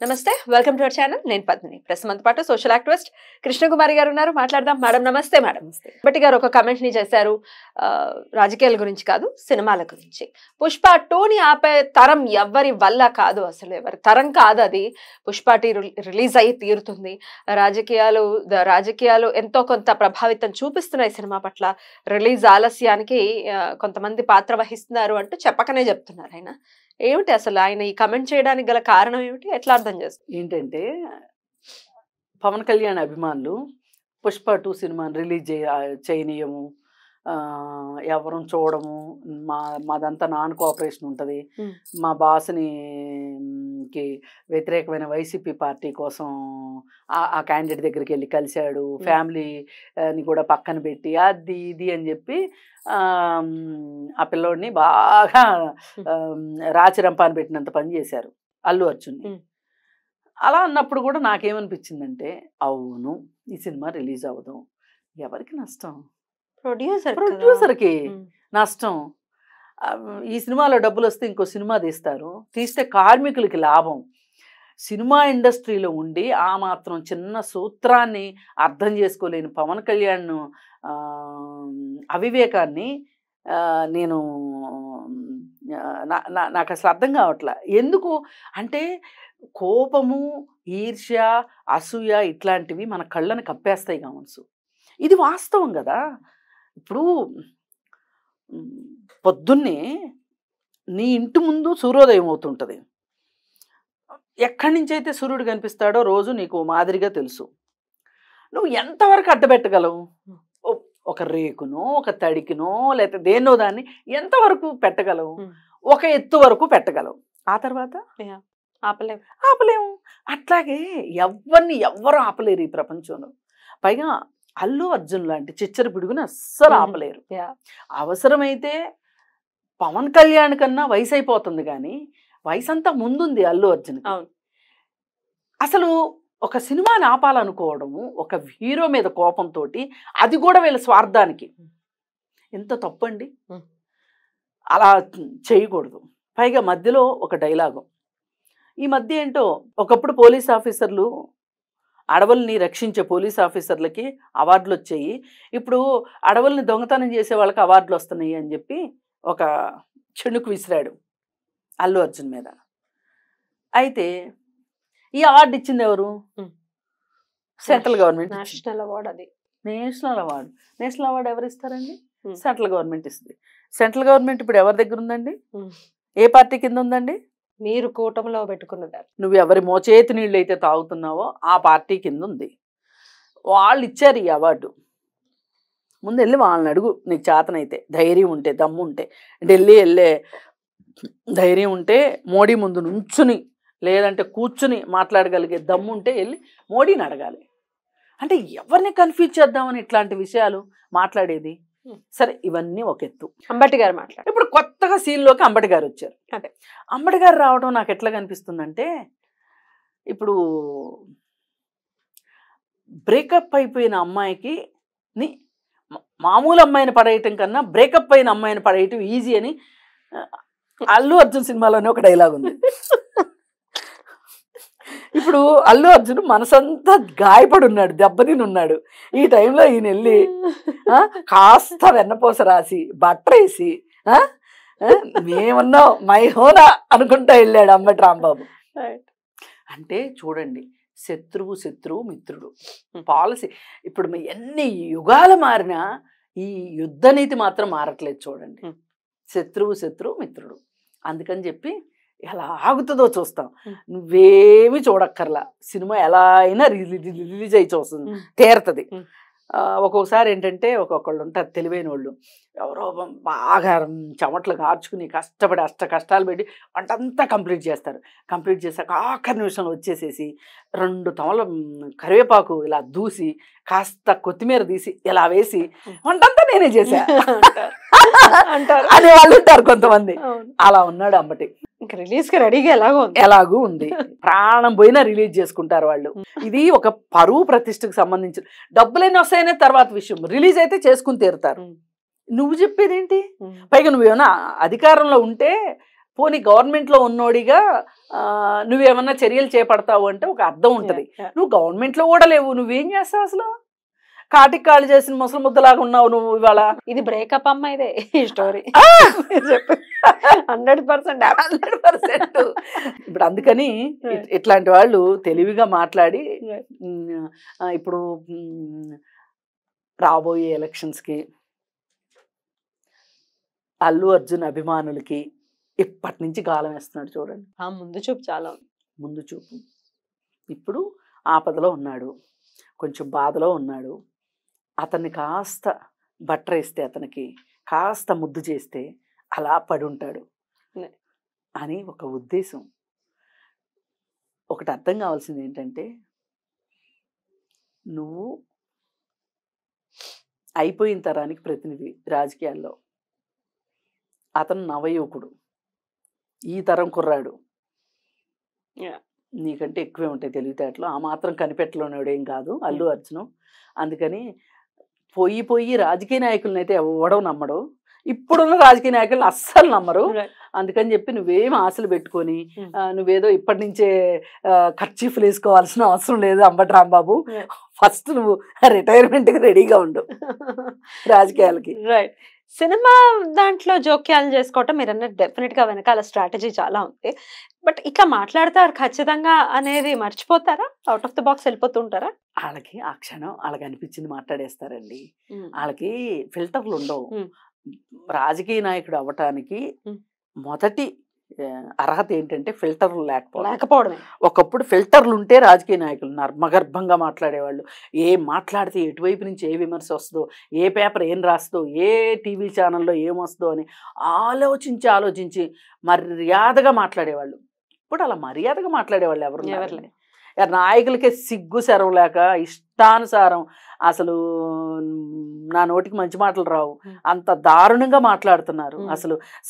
నమస్తే, welcome to our channel. నేను పద్మిని. ప్రస్తుతం పాటు సోషల్ యాక్టివిస్ట్ కృష్ణకుమారి గారు ఉన్నారు. మాట్లాడదాం. మేడం నమస్తే. మేడం బట్టి గారు ఒక కమెంట్ ని చేశారు, రాజకీయాల గురించి కాదు, సినిమాల గురించి. పుష్ప 2ని ఆపే తరం ఎవరి వల్ల కాదు, అసలు ఎవరి తరం కాదు అది. పుష్ప 2 రిలీజ్ అయ్యి తీరుతుంది. రాజకీయాలు ఎంతో కొంత ప్రభావితం చూపిస్తున్నాయి సినిమా పట్ల. రిలీజ్ ఆలస్యానికి కొంతమంది పాత్ర వహిస్తున్నారు అంటూ చెప్పకనే చెప్తున్నారు ఆయన. ఏమిటి అసలు ఆయన ఈ కమెంట్ చేయడానికి గల కారణం ఏమిటి, ఎట్లా అర్థం చేస్తారు? ఏంటంటే పవన్ కళ్యాణ్ అభిమానులు పుష్ప 2 సినిమాని రిలీజ్ చేయనీయము, ఎవరు చూడము, మాదంతా నాన్ కోఆపరేషన్ ఉంటుంది, మా బాస్ని వ్యతిరేకమైన వైసీపీ పార్టీ కోసం ఆ క్యాండిడేట్ దగ్గరికి వెళ్ళి కలిశాడు, ఫ్యామిలీని కూడా పక్కన పెట్టి అది ఇది అని చెప్పి ఆ పిల్లోడిని బాగా రాచిరంపాన్ని పెట్టినంత పని చేశారు అల్లు అర్జున్ని. అలా అన్నప్పుడు కూడా నాకేమనిపించిందంటే, అవును ఈ సినిమా రిలీజ్ అవ్వదు, ఎవరికి నష్టం? ప్రొడ్యూసర్కి నష్టం. ఈ సినిమాలో డబ్బులు వస్తే ఇంకో సినిమా తీస్తే కార్మికులకి లాభం. సినిమా ఇండస్ట్రీలో ఉండి ఆ మాత్రం చిన్న సూత్రాన్ని అర్థం చేసుకోలేని పవన్ కళ్యాణ్ అవివేకాన్ని నేను నాకు అసలు అర్థం కావట్లా. ఎందుకు అంటే కోపము, ఈర్ష్య, అసూయ ఇట్లాంటివి మన కళ్ళని కప్పేస్తాయి కావచ్చు. ఇది వాస్తవం కదా. ఇప్పుడు పొద్దున్నే నీ ఇంటి ముందు సూర్యోదయం అవుతుంటుంది. ఎక్కడి నుంచి అయితే సూర్యుడు కనిపిస్తాడో రోజు నీకు మాదిరిగా తెలుసు. నువ్వు ఎంతవరకు అడ్డబెట్టగలవు? ఒక రేకునో, ఒక తడికినో, లేకపోతే దేన్నో దాన్ని ఎంతవరకు పెట్టగలవు? ఒక ఎత్తు వరకు పెట్టగలవు. ఆ తర్వాత ఆపలేము. అట్లాగే ఎవ్వరు ఆపలేరు ఈ ప్రపంచంలో. పైగా అల్లు అర్జున్ లాంటి చిచ్చర పిడుగుని అస్సలు ఆపలేరు. అవసరమైతే పవన్ కళ్యాణ్ కన్నా వయసు అయిపోతుంది, కానీ వయసు అంతా ముందుంది అల్లు అర్జున్. అసలు ఒక సినిమాని ఆపాలనుకోవడము, ఒక హీరో మీద కోపంతో, అది కూడా వీళ్ళ స్వార్థానికి, ఎంత తప్పండి. అలా చేయకూడదు. పైగా మధ్యలో ఒక డైలాగు, ఈ మధ్య ఏంటో ఒకప్పుడు పోలీస్ ఆఫీసర్లు, అడవుల్ని రక్షించే పోలీస్ ఆఫీసర్లకి అవార్డులు వచ్చాయి, ఇప్పుడు అడవుల్ని దొంగతనం చేసే వాళ్ళకి అవార్డులు వస్తున్నాయి అని చెప్పి ఒక చెణుకు విసిరాడు అల్లు అర్జున్ మీద. అయితే ఈ అవార్డు ఇచ్చింది ఎవరు? Central government. National award. అది నేషనల్ అవార్డు ఎవరు ఇస్తారండి? సెంట్రల్ గవర్నమెంట్ ఇస్తుంది. సెంట్రల్ గవర్నమెంట్ ఇప్పుడు ఎవరి దగ్గర ఉందండి? ఏ పార్టీ కింద ఉందండి? మీరు కూటమిలో పెట్టుకున్నదారు. నువ్వు ఎవరి మోచేతి నీళ్ళు అయితే తాగుతున్నావో ఆ పార్టీ కింద ఉంది. వాళ్ళు ఇచ్చారు ఈ అవార్డు. ముందు వెళ్ళి వాళ్ళని అడుగు, నీకు చేతనైతే, ధైర్యం ఉంటే, దమ్ము ఉంటే, ఢిల్లీ వెళ్ళే ధైర్యం ఉంటే, మోడీ ముందు నుంచుని లేదంటే కూర్చుని మాట్లాడగలిగే దమ్ము ఉంటే వెళ్ళి మోడీని అడగాలి. అంటే ఎవరిని కన్ఫ్యూజ్ చేద్దామని ఇట్లాంటి విషయాలు మాట్లాడేది. సరే, ఇవన్నీ ఒక ఎత్తు. అంబటి గారు మాట్లాడారు. ఇప్పుడు కొత్తగా సీన్లోకి అంబటి గారు వచ్చారు. అదే అంబటి గారు రావడం నాకు ఎట్లా కనిపిస్తుందంటే, ఇప్పుడు బ్రేకప్ అయిపోయిన అమ్మాయికి మామూలు అమ్మాయిని పడేయటం కన్నా బ్రేకప్ అయిన అమ్మాయిని పడేయటం ఈజీ అని అల్లు అర్జున్ సినిమాలోనే ఒక డైలాగ్ ఉంది. ఇప్పుడు అల్లు అర్జున్ మనసంతా గాయపడి ఉన్నాడు, దెబ్బతిని ఉన్నాడు. ఈ టైంలో ఈయన వెళ్ళి కాస్త వెన్నపూస రాసి బట్టరేసి మేమున్నావు మైహోనా అనుకుంటా వెళ్ళాడు అంబటి రాంబాబు. అంటే చూడండి, శత్రువు మిత్రుడు పాలసీ. ఇప్పుడు ఎన్ని యుగాలు మారినా ఈ యుద్ధ నీతి మాత్రం మారట్లేదు. చూడండి, శత్రువు మిత్రుడు. అందుకని చెప్పి ఎలా ఆగుతుందో చూస్తాం. నువ్వేమి చూడక్కర్లా, సినిమా ఎలా అయినా రిలీజ్ అయి చూస్తుంది, తీరుతుంది. ఒక్కొక్కసారి ఏంటంటే ఒక్కొక్కళ్ళు ఉంటారు తెలివైన వాళ్ళు, ఎవరో బాగా చెమట్లు కార్చుకుని కష్టపడి కష్టాలు పెట్టి వంటంతా కంప్లీట్ చేస్తారు. కంప్లీట్ చేశాక ఆఖరి నిమిషంలో వచ్చేసేసి 2 తమల కరివేపాకు ఇలా దూసి కాస్త కొత్తిమీర తీసి ఇలా వేసి వంటంతా నేనే చేశా అనే వాళ్ళు ఉంటారు కొంతమంది. అలా ఉన్నాడు అంబటి. రిలీజ్ కి రెడీగా ఎలాగూ ఉంది. ప్రాణం పోయినా రిలీజ్ చేసుకుంటారు వాళ్ళు. ఇది ఒక పరువు ప్రతిష్టకు సంబంధించిన, డబ్బులైనా వస్తాయనే తర్వాత విషయం, రిలీజ్ అయితే చేసుకుని తీరుతారు. నువ్వు చెప్పేదేంటి? పైగా నువ్వేమన్నా అధికారంలో ఉంటే పోనీ గవర్నమెంట్లో ఉన్నోడిగా నువ్వేమన్నా చర్యలు చేపడతావు అంటే ఒక అర్థం ఉంటుంది. నువ్వు గవర్నమెంట్లో కూడా లేవు, నువ్వేం చేస్తావు అసలు? కాటికి కాళ్ళు చేసిన ముసలి ముద్దలాగా ఉన్నావు నువ్వు ఇవాళ. ఇది బ్రేకప్ అమ్మ ఇదే ఈ స్టోరీ 100%. ఇప్పుడు అందుకని ఇట్లాంటి వాళ్ళు తెలివిగా మాట్లాడి ఇప్పుడు రాబోయే ఎలక్షన్స్కి అల్లు అర్జున్ అభిమానులకి ఇప్పటి నుంచి గాలం వేస్తున్నాడు చూడండి. ముందు చూపు చాలా ముందు చూపు. ఇప్పుడు ఆపదలో ఉన్నాడు, కొంచెం బాధలో ఉన్నాడు. అతన్ని కాస్త బట్టరేస్తే, అతనికి కాస్త ముద్దు చేస్తే అలా పడి ఉంటాడు అని ఒక ఉద్దేశం. ఒకటి అర్థం కావాల్సింది ఏంటంటే, నువ్వు అయిపోయిన తరానికి ప్రతినిధి రాజకీయాల్లో. అతను నవయువకుడు, ఈ తరం కుర్రాడు, నీకంటే ఎక్కువే ఉంటాయి తెలివితేటలు. ఆ మాత్రం కనిపెట్టలోనేవాడు ఏం కాదు అల్లు అర్జున్. అందుకని పోయి రాజకీయ నాయకులను అయితే ఎవడో నమ్మడు. ఇప్పుడున్న రాజకీయ నాయకులను అస్సలు నమ్మరు. అందుకని చెప్పి నువ్వేం ఆశలు పెట్టుకొని నువ్వేదో ఇప్పటి నుంచే ఖర్చీఫ్లు వేసుకోవాల్సిన అవసరం లేదు అంబటి రాంబాబు. ఫస్ట్ నువ్వు రిటైర్మెంట్కి రెడీగా ఉండు రాజకీయాలకి. రైట్. సినిమా దాంట్లో జోక్యాలు చేసుకోవటం మీరు అన్నట్టు డెఫినెట్ గా వెనకాల స్ట్రాటజీ చాలా ఉంది. బట్ ఇట్లా మాట్లాడతారు ఖచ్చితంగా అనేది మర్చిపోతారా? అవుట్ ఆఫ్ ద బాక్స్ వెళ్ళిపోతుంటారా? వాళ్ళకి ఆ క్షణం వాళ్ళకి అనిపించింది మాట్లాడేస్తారండి. వాళ్ళకి ఫిల్టర్లు ఉండవు. రాజకీయ నాయకుడు అవ్వటానికి మొదటి అర్హత ఏంటంటే ఫిల్టర్లు లేకపోవడమే. ఒకప్పుడు ఫిల్టర్లు ఉంటే రాజకీయ నాయకులు నర్మగర్భంగా మాట్లాడేవాళ్ళు. ఏం మాట్లాడితే ఎటువైపు నుంచి ఏ విమర్శ వస్తుందో, ఏ పేపర్ ఏం రాస్తుందో, ఏ టీవీ ఛానల్లో ఏమొస్తుందో అని ఆలోచించి మర్యాదగా మాట్లాడేవాళ్ళు. ఇప్పుడు అలా మర్యాదగా మాట్లాడేవాళ్ళు ఎవరు? నాయకులకే సిగ్గు శరం లేక ఇష్టానుసారం అసలు నా నోటికి మంచి మాటలు రావు, అంత దారుణంగా మాట్లాడుతున్నారు. అసలు